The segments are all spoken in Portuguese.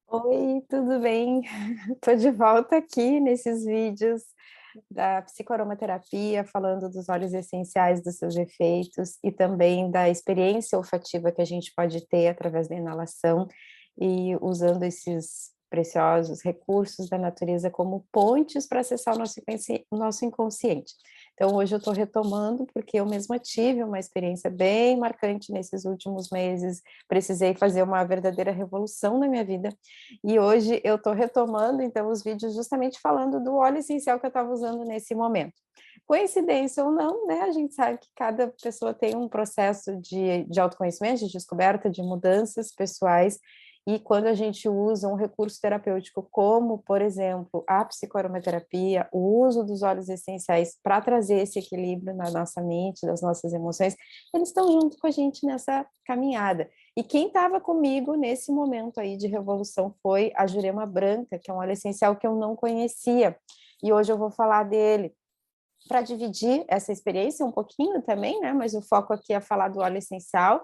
Oi, tudo bem? Estou de volta aqui nesses vídeos da psicoaromaterapia, falando dos óleos essenciais, dos seus efeitos e também da experiência olfativa que a gente pode ter através da inalação e usando esses preciosos recursos da natureza como pontes para acessar o nosso inconsciente. Então, hoje eu estou retomando, porque eu mesma tive uma experiência bem marcante nesses últimos meses, precisei fazer uma verdadeira revolução na minha vida, e hoje eu estou retomando, então, os vídeos justamente falando do óleo essencial que eu estava usando nesse momento. Coincidência ou não, né, a gente sabe que cada pessoa tem um processo de autoconhecimento, de descoberta, de mudanças pessoais, e quando a gente usa um recurso terapêutico como, por exemplo, a psicoaromaterapia, o uso dos óleos essenciais para trazer esse equilíbrio na nossa mente, das nossas emoções, eles estão junto com a gente nessa caminhada. E quem estava comigo nesse momento aí de revolução foi a Jurema Branca, que é um óleo essencial que eu não conhecia, e hoje eu vou falar dele para dividir essa experiência um pouquinho também, né? Mas o foco aqui é falar do óleo essencial,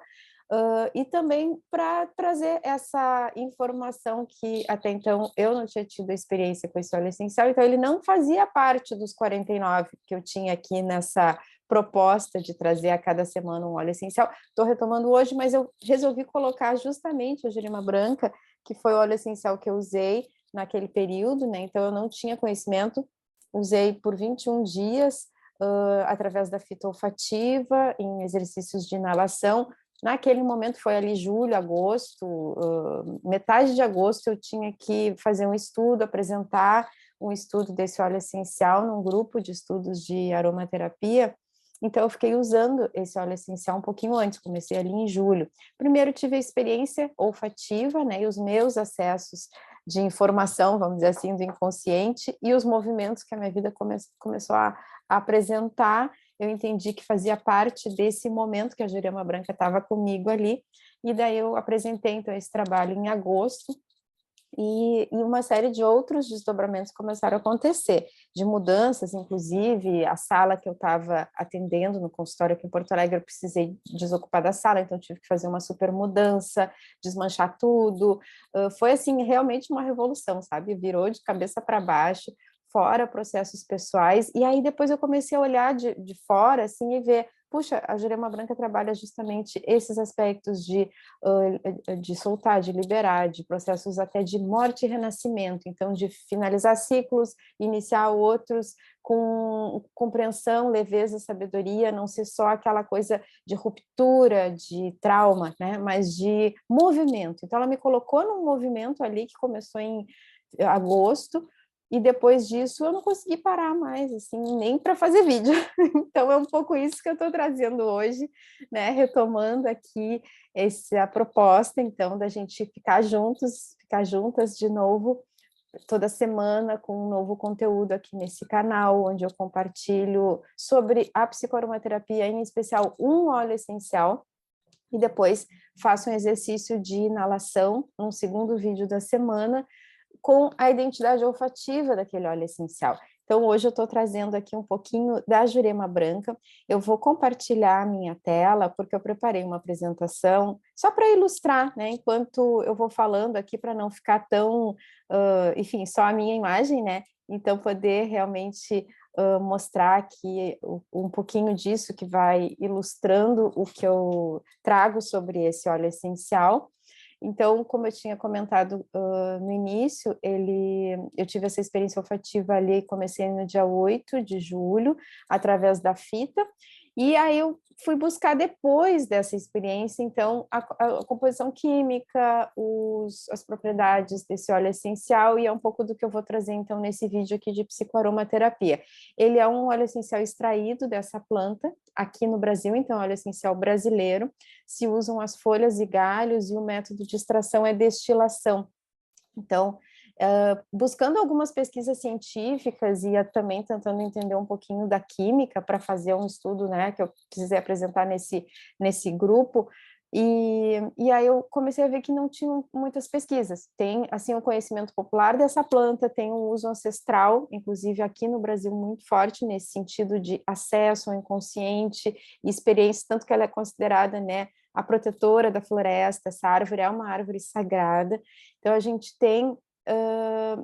e também para trazer essa informação que até então eu não tinha tido experiência com esse óleo essencial, então ele não fazia parte dos 49 que eu tinha aqui nessa proposta de trazer a cada semana um óleo essencial. Estou retomando hoje, mas eu resolvi colocar justamente a jurema branca, que foi o óleo essencial que eu usei naquele período, né? Então eu não tinha conhecimento, usei por 21 dias, através da fita olfativa, em exercícios de inalação. Naquele momento foi ali julho, agosto, metade de agosto eu tinha que fazer um estudo, apresentar um estudo desse óleo essencial num grupo de estudos de aromaterapia, então eu fiquei usando esse óleo essencial um pouquinho antes, comecei ali em julho. Primeiro tive a experiência olfativa, né, e os meus acessos de informação, vamos dizer assim, do inconsciente, e os movimentos que a minha vida começou a apresentar, eu entendi que fazia parte desse momento que a Jurema Branca estava comigo ali, e daí eu apresentei, então, esse trabalho em agosto, e uma série de outros desdobramentos começaram a acontecer, de mudanças, inclusive a sala que eu estava atendendo no consultório aqui em Porto Alegre, eu precisei desocupar da sala, então tive que fazer uma super mudança, desmanchar tudo, foi assim, realmente uma revolução, sabe, virou de cabeça para baixo, fora processos pessoais, e aí depois eu comecei a olhar de fora, assim, e ver, puxa, a Jurema Branca trabalha justamente esses aspectos de soltar, de liberar, de processos até de morte e renascimento, então de finalizar ciclos, iniciar outros com compreensão, leveza, sabedoria, não ser só aquela coisa de ruptura, de trauma, né, mas de movimento. Então ela me colocou num movimento ali que começou em agosto, e depois disso eu não consegui parar mais, assim, nem para fazer vídeo. Então é um pouco isso que eu estou trazendo hoje, né, retomando aqui essa proposta, então, da gente ficar juntos, ficar juntas de novo, toda semana com um novo conteúdo aqui nesse canal, onde eu compartilho sobre a psicoaromaterapia, em especial um óleo essencial, e depois faço um exercício de inalação, um segundo vídeo da semana, com a identidade olfativa daquele óleo essencial. Então, hoje eu estou trazendo aqui um pouquinho da Jurema Branca. Eu vou compartilhar a minha tela, porque eu preparei uma apresentação só para ilustrar, né? Enquanto eu vou falando aqui, para não ficar tão, enfim, só a minha imagem, né? Então, poder realmente mostrar aqui um pouquinho disso que vai ilustrando o que eu trago sobre esse óleo essencial. Então, como eu tinha comentado no início, eu tive essa experiência olfativa ali, comecei no dia 8 de julho, através da fita, e aí eu fui buscar depois dessa experiência, então, a composição química, as propriedades desse óleo essencial, e é um pouco do que eu vou trazer, então, nesse vídeo aqui de psicoaromaterapia. Ele é um óleo essencial extraído dessa planta, aqui no Brasil, então, é um óleo essencial brasileiro, se usam as folhas e galhos, e o método de extração é destilação. Então, buscando algumas pesquisas científicas e também tentando entender um pouquinho da química para fazer um estudo, né, que eu precisei apresentar nesse grupo, e aí eu comecei a ver que não tinham muitas pesquisas. Tem, assim, o conhecimento popular dessa planta, tem um uso ancestral, inclusive aqui no Brasil, muito forte nesse sentido de acesso ao inconsciente e experiência, tanto que ela é considerada, né, a protetora da floresta, essa árvore é uma árvore sagrada, então a gente tem,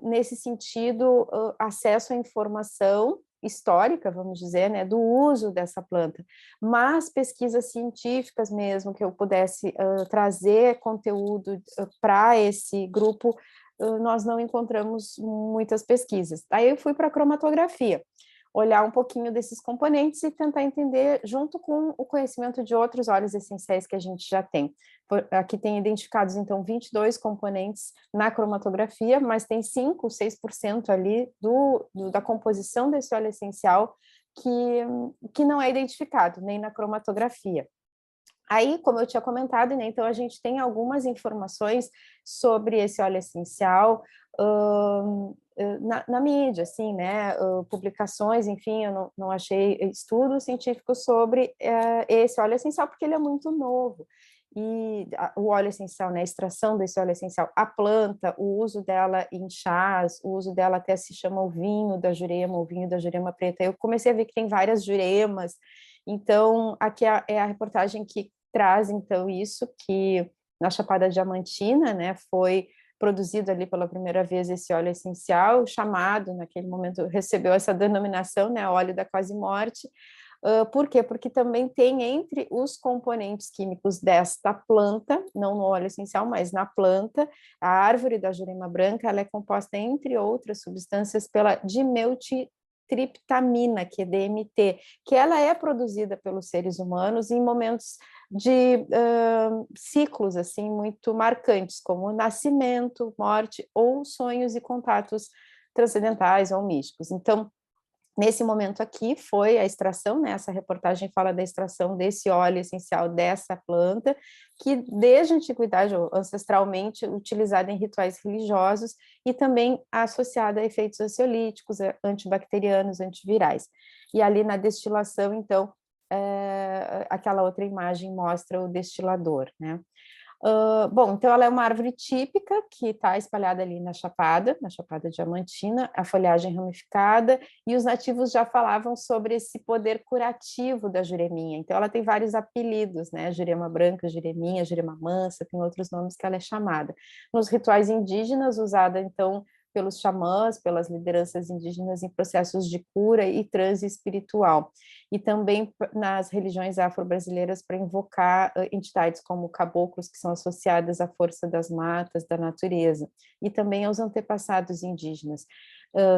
nesse sentido, acesso à informação histórica, vamos dizer, né, do uso dessa planta, mas pesquisas científicas mesmo, que eu pudesse trazer conteúdo para esse grupo, nós não encontramos muitas pesquisas. Aí eu fui para a cromatografia, olhar um pouquinho desses componentes e tentar entender junto com o conhecimento de outros óleos essenciais que a gente já tem. Aqui tem identificados, então, 22 componentes na cromatografia, mas tem 5, 6% ali da composição desse óleo essencial que não é identificado, nem na cromatografia. Aí, como eu tinha comentado, né, então a gente tem algumas informações sobre esse óleo essencial na mídia, assim, né, publicações, enfim, eu não achei estudos científicos sobre esse óleo essencial, porque ele é muito novo. E o óleo essencial, né, a extração desse óleo essencial, a planta, o uso dela em chás, o uso dela até se chama o vinho da jurema preta. Eu comecei a ver que tem várias juremas, então aqui é a reportagem que traz, então, isso, que na Chapada Diamantina, né, foi produzido ali pela primeira vez esse óleo essencial, chamado, naquele momento, recebeu essa denominação, né, óleo da quase morte. Por quê? Porque também tem entre os componentes químicos desta planta, não no óleo essencial, mas na planta, a árvore da jurema branca, ela é composta, entre outras substâncias, pela dimetiltriptamina, que é DMT, que ela é produzida pelos seres humanos em momentos de ciclos assim muito marcantes, como nascimento, morte ou sonhos e contatos transcendentais ou místicos. Então, nesse momento aqui foi a extração, né? Essa reportagem fala da extração desse óleo essencial dessa planta, que desde a antiguidade, ancestralmente, utilizada em rituais religiosos e também associada a efeitos ansiolíticos, antibacterianos, antivirais. E ali na destilação, então, aquela outra imagem mostra o destilador, né? Bom, então ela é uma árvore típica que está espalhada ali na Chapada Diamantina, a folhagem ramificada, e os nativos já falavam sobre esse poder curativo da jureminha. Então ela tem vários apelidos, né? Jurema branca, jureminha, jurema mansa, tem outros nomes que ela é chamada. Nos rituais indígenas, usada então pelos xamãs, pelas lideranças indígenas em processos de cura e transe espiritual, e também nas religiões afro-brasileiras para invocar entidades como caboclos, que são associadas à força das matas, da natureza, e também aos antepassados indígenas.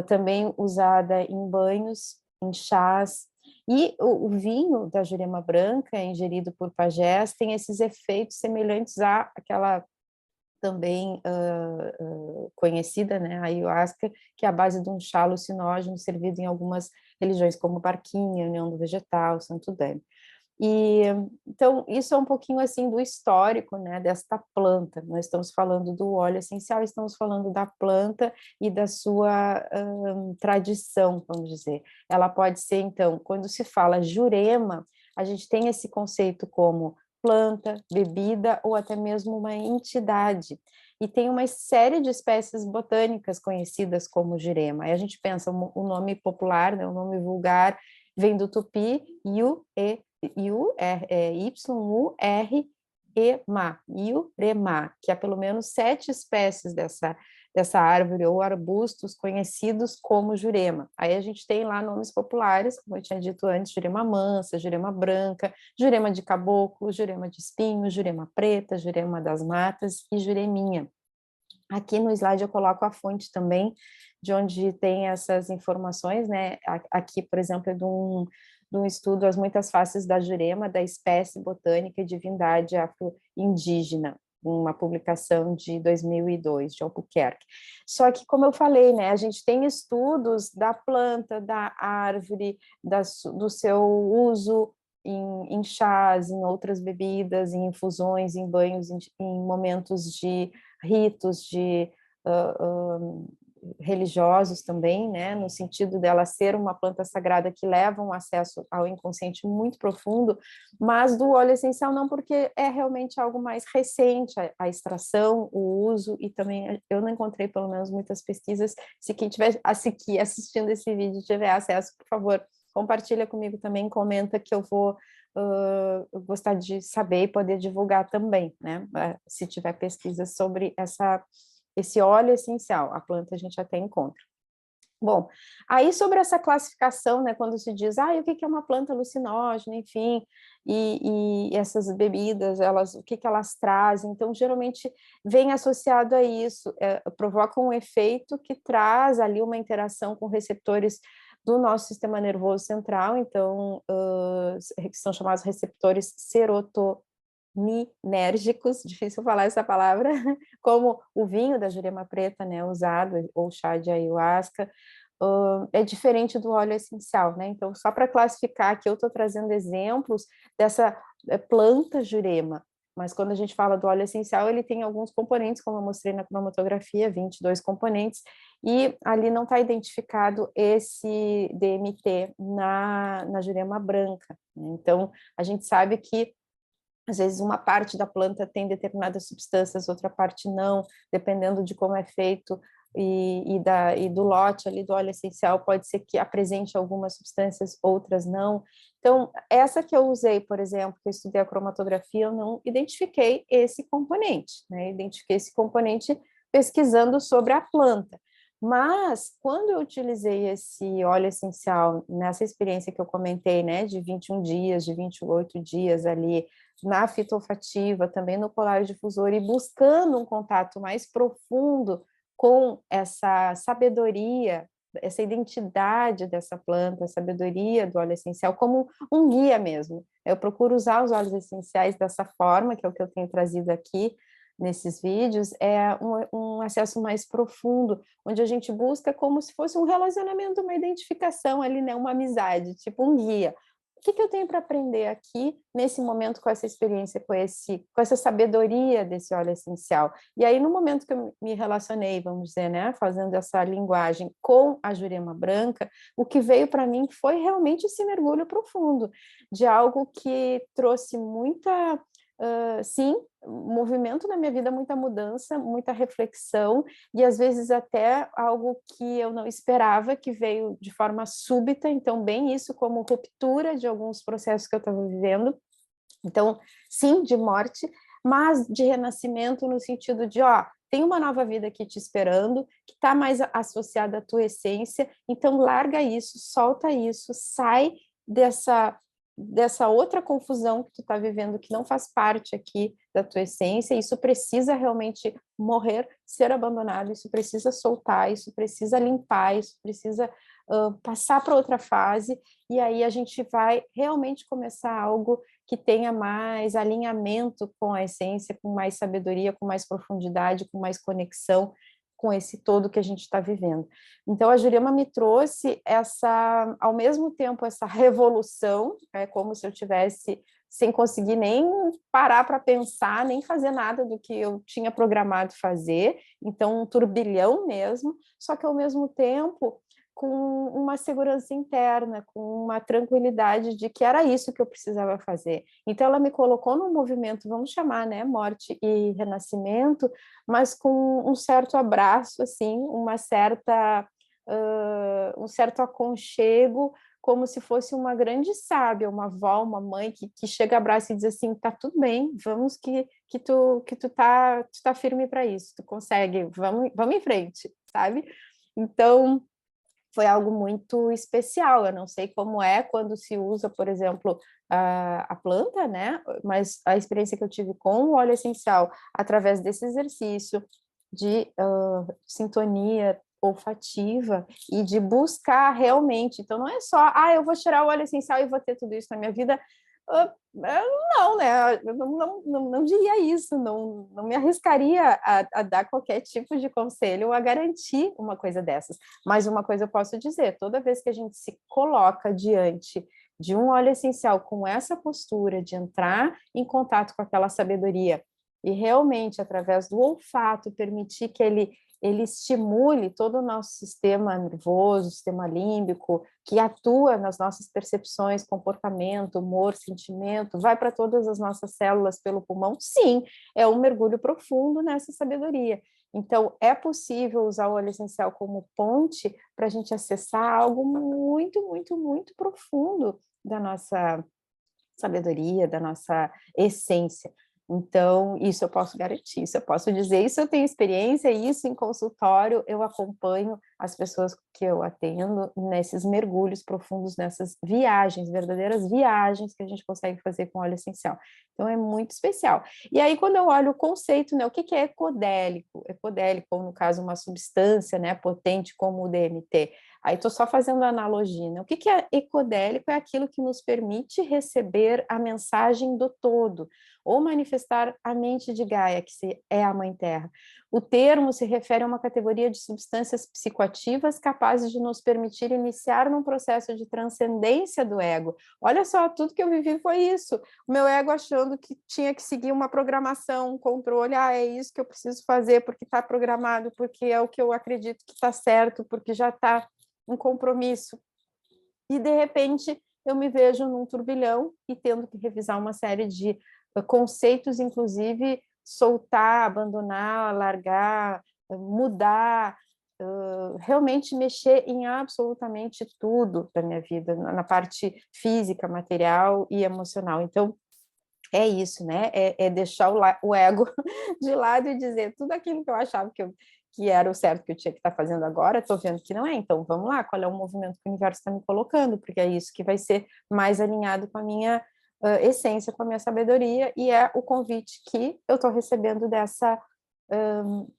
Também usada em banhos, em chás, e o vinho da jurema branca, ingerido por pajés, tem esses efeitos semelhantes àquela também conhecida, né, a ayahuasca, que é a base de um chá alucinógeno servido em algumas religiões, como Barquinha, União do Vegetal, Santo Daime. E então isso é um pouquinho assim do histórico, né, desta planta. Nós estamos falando do óleo essencial, estamos falando da planta e da sua tradição, vamos dizer. Ela pode ser, então, quando se fala jurema, a gente tem esse conceito como planta, bebida ou até mesmo uma entidade. E tem uma série de espécies botânicas conhecidas como jurema. Aí a gente pensa o nome popular, né, o nome vulgar, vem do tupi, Y-U-R-E-M-A, Iurema, que há pelo menos 7 espécies dessa árvore ou arbustos conhecidos como jurema. Aí a gente tem lá nomes populares, como eu tinha dito antes, jurema mansa, jurema branca, jurema de caboclo, jurema de espinho, jurema preta, jurema das matas e jureminha. Aqui no slide eu coloco a fonte também, de onde tem essas informações, né? Aqui, por exemplo, é de um estudo As Muitas Faces da Jurema, da espécie botânica e divindade afro-indígena, uma publicação de 2002, de Albuquerque. Só que, como eu falei, né, a gente tem estudos da planta, da árvore, do seu uso em chás, em outras bebidas, em infusões, em banhos, em momentos de ritos de religiosos também, né, no sentido dela ser uma planta sagrada que leva um acesso ao inconsciente muito profundo, mas do óleo essencial não, porque é realmente algo mais recente, a extração, o uso, e também eu não encontrei pelo menos muitas pesquisas. Se quem estiver assistindo esse vídeo tiver acesso, por favor, compartilha comigo também, comenta que eu vou eu gostar de saber e poder divulgar também, né? Se tiver pesquisa sobre esse óleo essencial, a planta a gente até encontra. Bom, aí sobre essa classificação, né, quando se diz, o que é uma planta alucinógena, enfim, e essas bebidas, o que elas trazem, então geralmente vem associado a isso, provoca um efeito que traz ali uma interação com receptores do nosso sistema nervoso central, então, que são chamados receptores serotoninérgicos, difícil falar essa palavra, como o vinho da jurema preta, né, usado, ou chá de ayahuasca, é diferente do óleo essencial, né? Então, só para classificar aqui, eu estou trazendo exemplos dessa planta jurema, mas quando a gente fala do óleo essencial, ele tem alguns componentes, como eu mostrei na cromatografia, 22 componentes, e ali não está identificado esse DMT na jurema branca, né? Então, a gente sabe que às vezes uma parte da planta tem determinadas substâncias, outra parte não, dependendo de como é feito e do lote ali do óleo essencial, pode ser que apresente algumas substâncias, outras não. Então, essa que eu usei, por exemplo, que eu estudei a cromatografia, eu não identifiquei esse componente, né? Identifiquei esse componente pesquisando sobre a planta. Mas, quando eu utilizei esse óleo essencial nessa experiência que eu comentei, né, de 21 dias, de 28 dias ali, na fitoolfativa, também no polar difusor, e buscando um contato mais profundo com essa sabedoria, essa identidade dessa planta, a sabedoria do óleo essencial, como um guia mesmo. Eu procuro usar os óleos essenciais dessa forma, que é o que eu tenho trazido aqui nesses vídeos, é um acesso mais profundo, onde a gente busca como se fosse um relacionamento, uma identificação ali, né, uma amizade, tipo um guia. O que eu tenho para aprender aqui, nesse momento, com essa experiência, com essa sabedoria desse óleo essencial? E aí, no momento que eu me relacionei, vamos dizer, né, fazendo essa linguagem com a jurema branca, o que veio para mim foi realmente esse mergulho profundo, de algo que trouxe muita, sim, movimento na minha vida, muita mudança, muita reflexão, e às vezes até algo que eu não esperava, que veio de forma súbita, então bem isso como ruptura de alguns processos que eu estava vivendo, então sim, de morte, mas de renascimento no sentido de, tem uma nova vida aqui te esperando, que está mais associada à tua essência, então larga isso, solta isso, sai dessa outra confusão que tu está vivendo, que não faz parte aqui da tua essência, isso precisa realmente morrer, ser abandonado, isso precisa soltar, isso precisa limpar, isso precisa passar para outra fase, e aí a gente vai realmente começar algo que tenha mais alinhamento com a essência, com mais sabedoria, com mais profundidade, com mais conexão com esse todo que a gente está vivendo. Então, a Jurema me trouxe ao mesmo tempo, essa revolução, é como se eu tivesse sem conseguir nem parar para pensar, nem fazer nada do que eu tinha programado fazer, então um turbilhão mesmo, só que ao mesmo tempo com uma segurança interna, com uma tranquilidade de que era isso que eu precisava fazer. Então ela me colocou num movimento, vamos chamar, né, morte e renascimento, mas com um certo abraço, assim, um certo aconchego, como se fosse uma grande sábia, uma avó, uma mãe que chega, abraça e diz assim, tá tudo bem, vamos que tu tá firme para isso, tu consegue, vamos em frente, sabe? Então, foi algo muito especial, eu não sei como é quando se usa, por exemplo, a planta, né? Mas a experiência que eu tive com o óleo essencial, através desse exercício de sintonia olfativa e de buscar realmente, então não é só, eu vou tirar o óleo essencial e vou ter tudo isso na minha vida, não, né? Eu não diria isso, não me arriscaria a dar qualquer tipo de conselho ou a garantir uma coisa dessas. Mas uma coisa eu posso dizer: toda vez que a gente se coloca diante de um óleo essencial com essa postura de entrar em contato com aquela sabedoria e realmente, através do olfato, permitir que ele estimule todo o nosso sistema nervoso, sistema límbico, que atua nas nossas percepções, comportamento, humor, sentimento, vai para todas as nossas células pelo pulmão, sim, é um mergulho profundo nessa sabedoria. Então, é possível usar o óleo essencial como ponte para a gente acessar algo muito, muito, muito profundo da nossa sabedoria, da nossa essência. Então, isso eu posso garantir, isso eu posso dizer, isso eu tenho experiência, isso em consultório eu acompanho as pessoas que eu atendo nesses mergulhos profundos, nessas viagens, verdadeiras viagens que a gente consegue fazer com óleo essencial. Então, é muito especial. E aí, quando eu olho o conceito, né, o que é ecodélico? Ecodélico, ou no caso, uma substância, né, potente como o DMT. Aí estou só fazendo a analogia, né? O que é ecodélico? É aquilo que nos permite receber a mensagem do todo, ou manifestar a mente de Gaia, que é a Mãe Terra. O termo se refere a uma categoria de substâncias psicoativas capazes de nos permitir iniciar num processo de transcendência do ego. Olha só, tudo que eu vivi foi isso. O meu ego achando que tinha que seguir uma programação, um controle, é isso que eu preciso fazer porque está programado, porque é o que eu acredito que está certo, porque já está um compromisso. E, de repente, eu me vejo num turbilhão e tendo que revisar uma série de conceitos, inclusive soltar, abandonar, largar, mudar, realmente mexer em absolutamente tudo da minha vida, na parte física, material e emocional. Então, é isso, né? É deixar o ego de lado e dizer tudo aquilo que eu achava que era o certo que eu tinha que estar fazendo agora, estou vendo que não é, então vamos lá, qual é o movimento que o universo está me colocando, porque é isso que vai ser mais alinhado com a minha essência, com a minha sabedoria, e é o convite que eu estou recebendo dessa,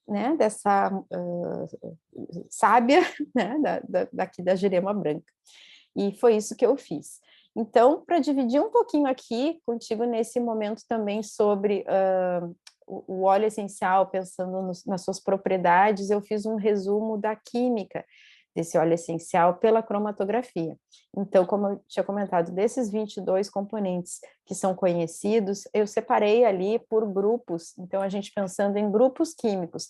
né, dessa sábia, né, daqui da Jurema Branca. E foi isso que eu fiz. Então, para dividir um pouquinho aqui contigo nesse momento também sobre o óleo essencial, pensando nas suas propriedades, eu fiz um resumo da química desse óleo essencial pela cromatografia. Então, como eu tinha comentado, desses 22 componentes que são conhecidos, eu separei ali por grupos, então a gente pensando em grupos químicos,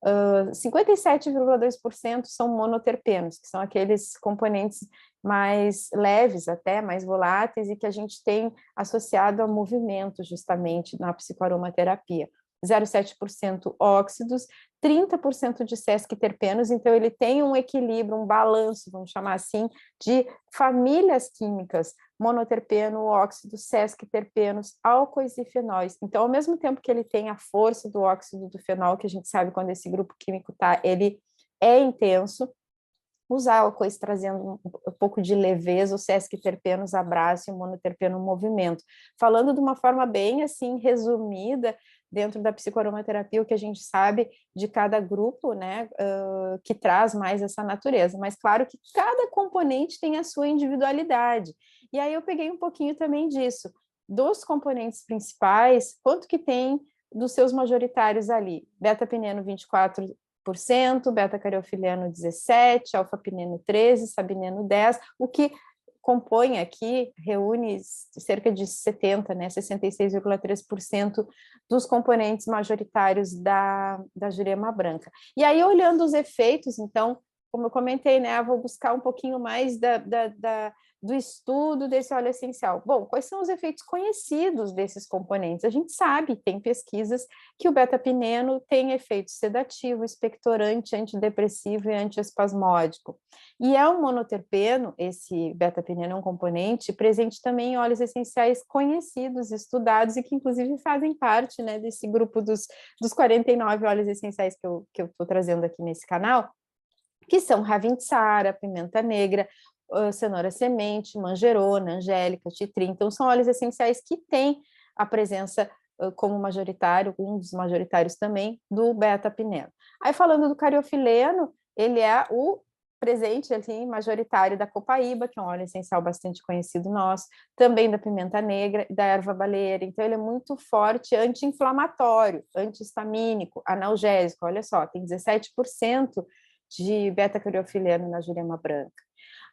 57,2% são monoterpenos, que são aqueles componentes mais leves até, mais voláteis, e que a gente tem associado a movimento, justamente, na psicoaromaterapia. 0,7% óxidos, 30% de sesquiterpenos, então ele tem um equilíbrio, um balanço, vamos chamar assim, de famílias químicas, monoterpeno, óxido, sesquiterpenos, álcoois e fenóis. Então, ao mesmo tempo que ele tem a força do óxido do fenol, que a gente sabe quando esse grupo químico tá, ele é intenso, os álcoois trazendo um pouco de leveza, o sesquiterpenos abraço e o monoterpeno movimento. Falando de uma forma bem assim resumida, dentro da psicoaromaterapia, o que a gente sabe de cada grupo, né, que traz mais essa natureza. Mas claro que cada componente tem a sua individualidade. E aí eu peguei um pouquinho também disso, dos componentes principais, quanto que tem dos seus majoritários ali. Beta-pineno 24%, beta-cariofileno 17%, alfa-pineno 13%, sabineno 10%, o que compõe aqui, reúne cerca de 70%, né, 66,3% dos componentes majoritários da Jurema Branca. E aí, olhando os efeitos, então, como eu comentei, né, eu vou buscar um pouquinho mais do estudo desse óleo essencial. Bom, quais são os efeitos conhecidos desses componentes? A gente sabe, tem pesquisas, que o beta-pineno tem efeito sedativo, expectorante, antidepressivo e antiespasmódico. E é um monoterpeno, esse beta-pineno é um componente presente também em óleos essenciais conhecidos, estudados e que inclusive fazem parte, né, desse grupo dos 49 óleos essenciais que eu estou trazendo aqui nesse canal, que são Ravintsara, pimenta negra, cenoura semente, manjerona, angélica, titri. Então, são óleos essenciais que têm a presença como majoritário, um dos majoritários também, do beta-pineno. Aí, falando do cariofileno, ele é o presente ali, majoritário da copaíba, que é um óleo essencial bastante conhecido nosso, também da pimenta negra e da erva baleeira. Então, ele é muito forte, anti-inflamatório, anti-histamínico, analgésico. Olha só, tem 17% de beta-cariofileno na Jurema Branca.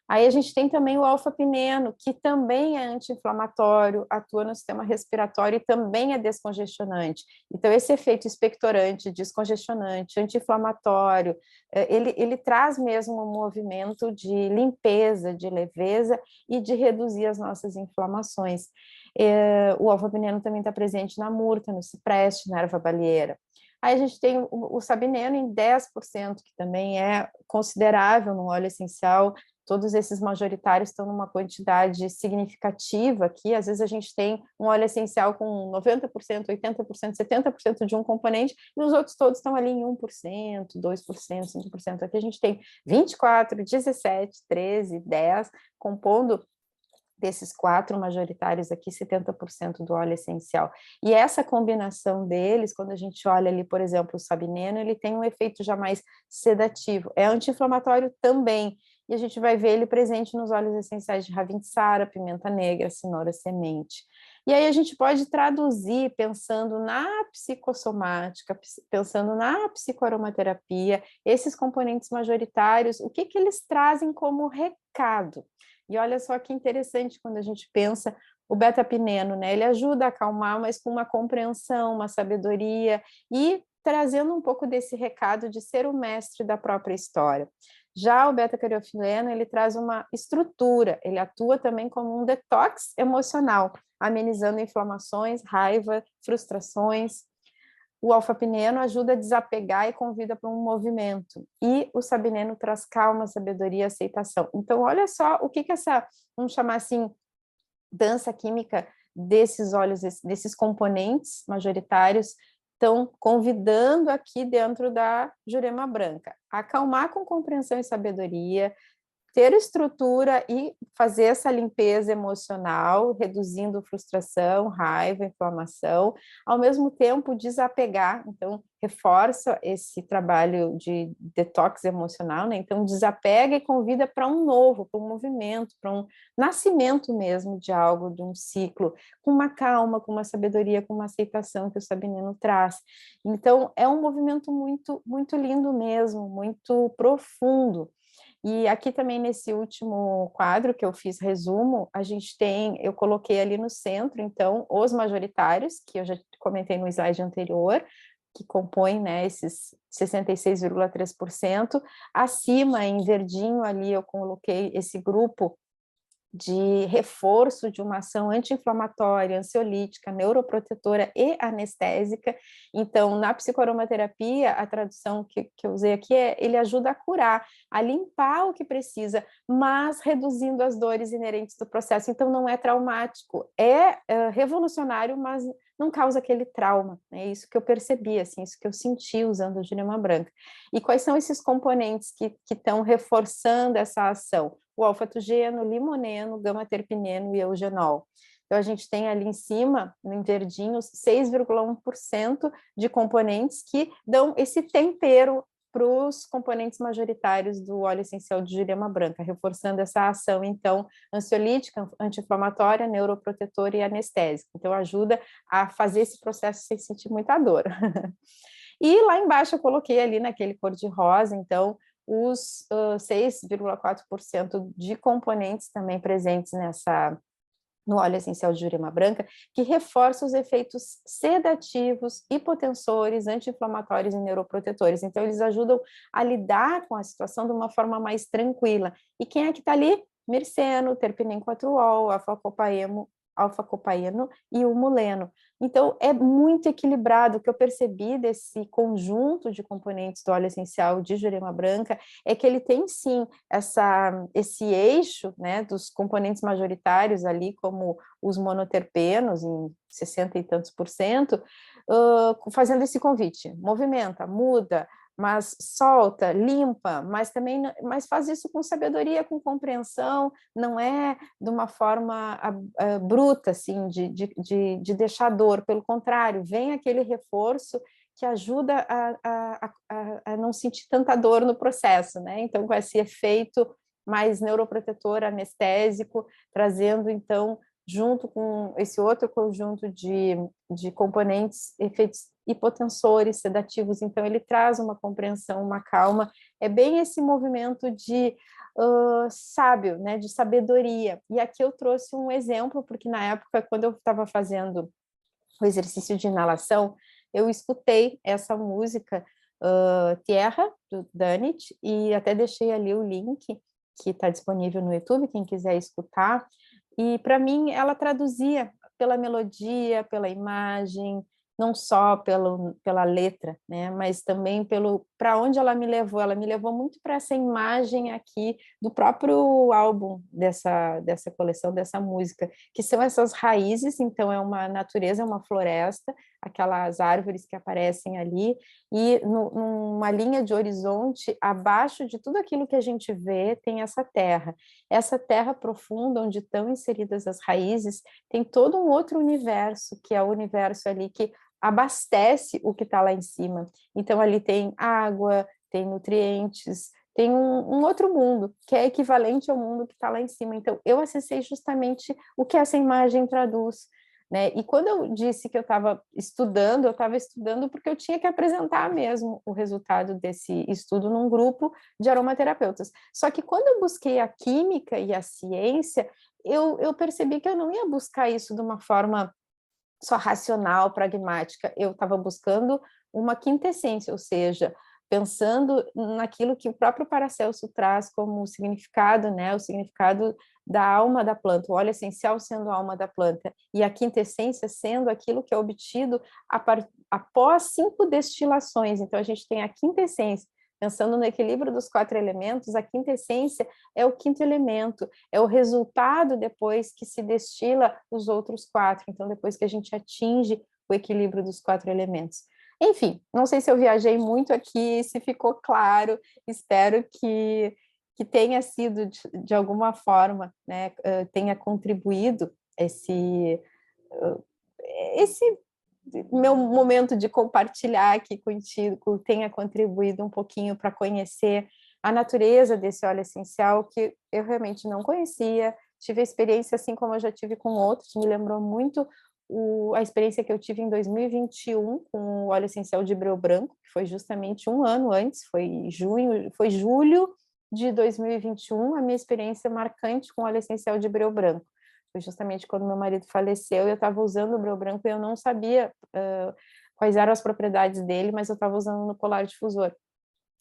Aí a gente tem também o alfa-pineno, que também é anti-inflamatório, atua no sistema respiratório e também é descongestionante. Então, esse efeito expectorante, descongestionante, anti-inflamatório, ele traz mesmo um movimento de limpeza, de leveza e de reduzir as nossas inflamações. O alfa-pineno também está presente na murta, no cipreste, na erva baleeira. Aí a gente tem o sabineno em 10%, que também é considerável no óleo essencial. Todos esses majoritários estão numa quantidade significativa aqui. Às vezes a gente tem um óleo essencial com 90%, 80%, 70% de um componente, e os outros todos estão ali em 1%, 2%, 5%. Aqui a gente tem 24, 17, 13, 10, compondo desses 4 majoritários aqui, 70% do óleo essencial. E essa combinação deles, quando a gente olha ali, por exemplo, o sabineno, ele tem um efeito já mais sedativo. É anti-inflamatório também, e a gente vai ver ele presente nos óleos essenciais de Ravintsara, pimenta negra, cenoura semente. E aí a gente pode traduzir pensando na psicossomática, pensando na psicoaromaterapia, esses componentes majoritários, o que eles trazem como recado. E olha só que interessante quando a gente pensa o beta-pineno, né? Ele ajuda a acalmar, mas com uma compreensão, uma sabedoria e trazendo um pouco desse recado de ser o mestre da própria história. Já o beta-caroteno, ele traz uma estrutura, ele atua também como um detox emocional, amenizando inflamações, raiva, frustrações. O alfa-pineno ajuda a desapegar e convida para um movimento. E o sabineno traz calma, sabedoria e aceitação. Então, olha só o que essa, vamos chamar assim, dança química desses óleos, desses componentes majoritários, estão convidando aqui dentro da Jurema Branca. Acalmar com compreensão e sabedoria, ter estrutura e fazer essa limpeza emocional, reduzindo frustração, raiva, inflamação, ao mesmo tempo desapegar, então reforça esse trabalho de detox emocional, né? Então desapega e convida para um novo, para um movimento, para um nascimento mesmo de algo, de um ciclo, com uma calma, com uma sabedoria, com uma aceitação que o sabineno traz. Então é um movimento muito, muito lindo mesmo, muito profundo. E aqui também nesse último quadro que eu fiz resumo, a gente tem, eu coloquei ali no centro, então, os majoritários, que eu já comentei no slide anterior, que compõem, né, esses 66,3%. Acima, em verdinho ali, eu coloquei esse grupo de reforço de uma ação anti-inflamatória, ansiolítica, neuroprotetora e anestésica. Então, na psicoaromaterapia, a tradução que eu usei aqui é ele ajuda a curar, a limpar o que precisa, mas reduzindo as dores inerentes do processo. Então, não é traumático, é revolucionário, mas não causa aquele trauma. É isso que eu percebi, assim, isso que eu senti usando a Jurema Branca. E quais são esses componentes que estão reforçando essa ação? O alfa-togeno, limoneno, gama-terpineno e eugenol. Então, a gente tem ali em cima, em verdinho, 6,1% de componentes que dão esse tempero para os componentes majoritários do óleo essencial de Jurema Branca, reforçando essa ação, então, ansiolítica, anti-inflamatória, neuroprotetora e anestésica. Então, ajuda a fazer esse processo sem sentir muita dor. E lá embaixo eu coloquei ali naquele cor-de-rosa, então, os 6,4% de componentes também presentes no óleo essencial de Jurema Branca, que reforça os efeitos sedativos, hipotensores, anti-inflamatórios e neuroprotetores. Então, eles ajudam a lidar com a situação de uma forma mais tranquila. E quem é que está ali? Mirceno, terpinem 4-ol, alfa-copaíno e o muleno. Então, é muito equilibrado. O que eu percebi desse conjunto de componentes do óleo essencial de Jurema Branca é que ele tem, sim, esse eixo, né, dos componentes majoritários ali, como os monoterpenos, em 60 e tantos por cento, fazendo esse convite. Movimenta, muda, mas solta, limpa, mas faz isso com sabedoria, com compreensão, não é de uma forma bruta, assim, de deixar dor, pelo contrário, vem aquele reforço que ajuda a não sentir tanta dor no processo, né? Então, com esse efeito mais neuroprotetor, anestésico, trazendo, então, junto com esse outro conjunto de componentes, efeitos hipotensores, sedativos, então ele traz uma compreensão, uma calma, é bem esse movimento de sábio, né, de sabedoria. E aqui eu trouxe um exemplo, porque na época, quando eu estava fazendo o exercício de inalação, eu escutei essa música, Tierra, do Danit, e até deixei ali o link, que está disponível no YouTube, quem quiser escutar, e para mim ela traduzia pela melodia, pela imagem, não só pela letra, né, mas também para onde ela me levou muito para essa imagem aqui do próprio álbum dessa coleção, dessa música, que são essas raízes, então é uma natureza, é uma floresta, aquelas árvores que aparecem ali, e numa linha de horizonte, abaixo de tudo aquilo que a gente vê, tem essa terra profunda, onde estão inseridas as raízes, tem todo um outro universo, que é o universo ali que abastece o que está lá em cima. Então, ali tem água, tem nutrientes, tem um outro mundo, que é equivalente ao mundo que está lá em cima. Então, eu acessei justamente o que essa imagem traduz, né? E quando eu disse que eu estava estudando porque eu tinha que apresentar mesmo o resultado desse estudo num grupo de aromaterapeutas. Só que quando eu busquei a química e a ciência, eu percebi que eu não ia buscar isso de uma forma só racional, pragmática. Eu estava buscando uma quintessência, ou seja, pensando naquilo que o próprio Paracelso traz como significado, né? O significado da alma da planta, o óleo essencial sendo a alma da planta, e a quintessência sendo aquilo que é obtido após 5 destilações. Então, a gente tem a quintessência. Pensando no equilíbrio dos 4 elementos, a quintessência é o quinto elemento, é o resultado depois que se destila os outros 4. Então, depois que a gente atinge o equilíbrio dos 4 elementos. Enfim, não sei se eu viajei muito aqui, se ficou claro, espero que tenha sido, de alguma forma, né, tenha contribuído esse meu momento de compartilhar aqui contigo tenha contribuído um pouquinho para conhecer a natureza desse óleo essencial que eu realmente não conhecia, tive a experiência assim como eu já tive com outros, me lembrou muito a experiência que eu tive em 2021 com o óleo essencial de breu branco, que foi justamente um ano antes, foi julho de 2021, a minha experiência marcante com o óleo essencial de breu branco. Foi justamente quando meu marido faleceu, eu estava usando o breu branco e eu não sabia quais eram as propriedades dele, mas eu estava usando no colar difusor.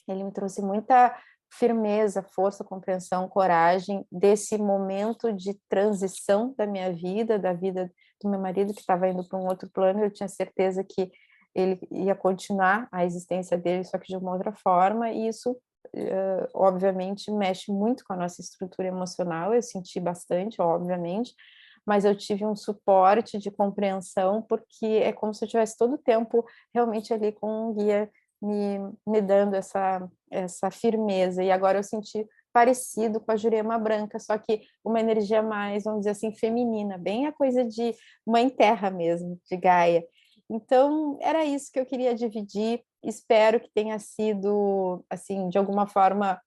Ele me trouxe muita firmeza, força, compreensão, coragem desse momento de transição da minha vida, da vida do meu marido, que estava indo para um outro plano. Eu tinha certeza que ele ia continuar a existência dele, só que de uma outra forma, e isso obviamente mexe muito com a nossa estrutura emocional, eu senti bastante, obviamente, mas eu tive um suporte de compreensão, porque é como se eu tivesse todo o tempo realmente ali com um guia me dando essa firmeza, e agora eu senti parecido com a Jurema Branca, só que uma energia mais, vamos dizer assim, feminina, bem a coisa de mãe terra mesmo, de Gaia. Então, era isso que eu queria dividir, espero que tenha sido, assim, de alguma forma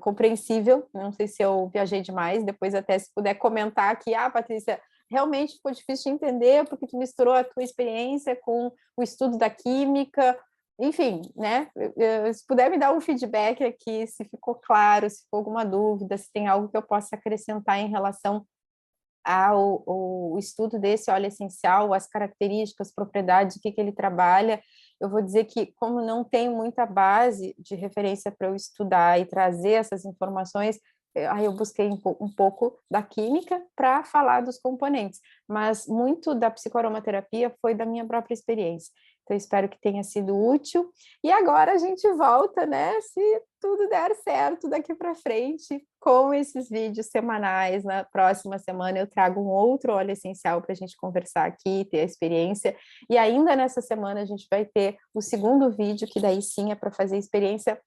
compreensível, não sei se eu viajei demais, depois até se puder comentar aqui, Patrícia, realmente ficou difícil de entender, porque tu misturou a tua experiência com o estudo da química, enfim, né, se puder me dar um feedback aqui, se ficou claro, se ficou alguma dúvida, se tem algo que eu possa acrescentar em relação ao estudo desse óleo essencial, as características, propriedades, o que ele trabalha. Eu vou dizer que, como não tem muita base de referência para eu estudar e trazer essas informações, aí eu busquei um pouco da química para falar dos componentes, mas muito da psicoaromaterapia foi da minha própria experiência. Então, espero que tenha sido útil. E agora a gente volta, né? Se tudo der certo daqui para frente, com esses vídeos semanais. Na próxima semana eu trago um outro óleo essencial para a gente conversar aqui, ter a experiência. E ainda nessa semana a gente vai ter o segundo vídeo, que daí sim é para fazer experiência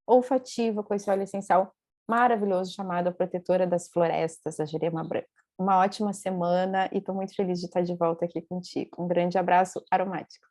olfativa com esse óleo essencial maravilhoso chamado a Protetora das Florestas, a Jurema Branca. Uma ótima semana e estou muito feliz de estar de volta aqui contigo. Um grande abraço aromático.